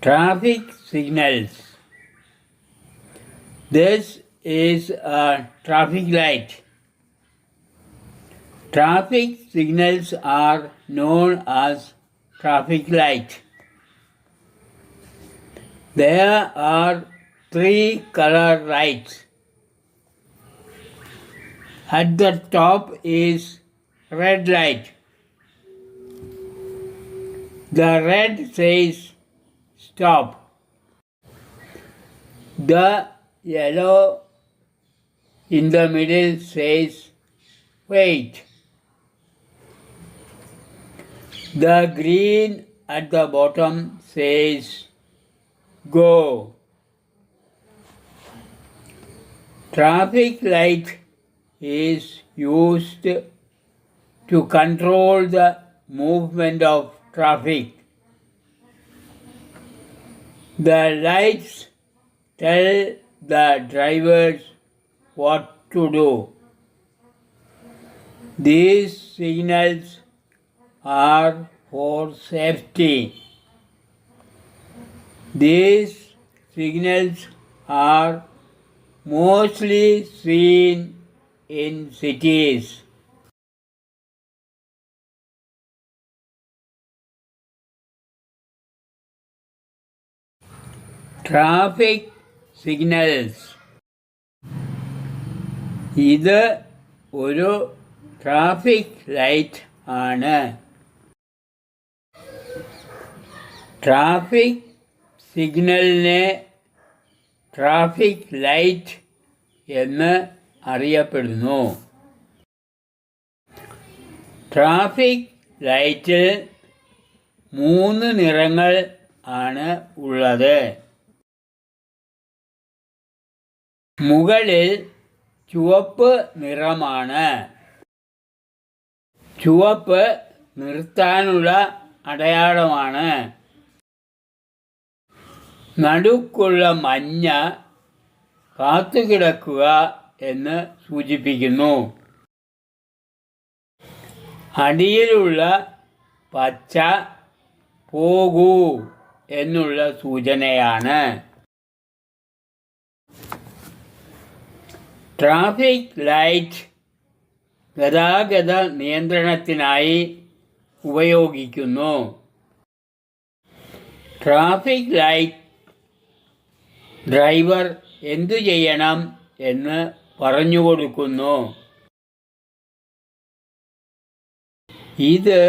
Traffic signals. This is a traffic light. Traffic signals are known as traffic light. There are 3 color lights. At the top is red light. The red says stop. The yellow in the middle says wait. The green at the bottom says go. Traffic light is used to control the movement of traffic. The lights tell the drivers what to do. These signals are for safety. These signals are mostly seen in cities. Traffic signals. ഇത് ഒരു traffic light ആണ്. Traffic സിഗ്നലിനെ traffic light എന്ന് അറിയപ്പെടുന്നു. Traffic ലൈറ്റിൽ 3 നിറങ്ങൾ ആണ് ഉള്ളത്. മുകളിൽ ചുവപ്പ് നിറമാണ്. ചുവപ്പ് നിർത്താനുള്ള അടയാളമാണ്. നടുക്കുള്ള മഞ്ഞ കാത്തുകിടക്കുക എന്ന് സൂചിപ്പിക്കുന്നു. അടിയിലുള്ള പച്ച പോകൂ എന്നുള്ള സൂചനയാണ്. ട്രാഫിക് ലൈറ്റ് ഗതാഗത നിയന്ത്രണത്തിനായി ഉപയോഗിക്കുന്നു. ട്രാഫിക് ലൈറ്റ് ഡ്രൈവർ എന്തു ചെയ്യണം എന്ന് പറഞ്ഞുകൊടുക്കുന്നു. ഇത്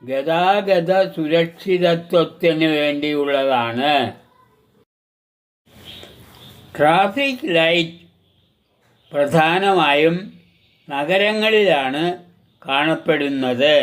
ഗതാഗത സുരക്ഷിതത്വത്തിന് വേണ്ടിയുള്ളതാണ്. ട്രാഫിക് ലൈറ്റ് പ്രധാനമായും നഗരങ്ങളിലാണ് കാണപ്പെടുന്നത്.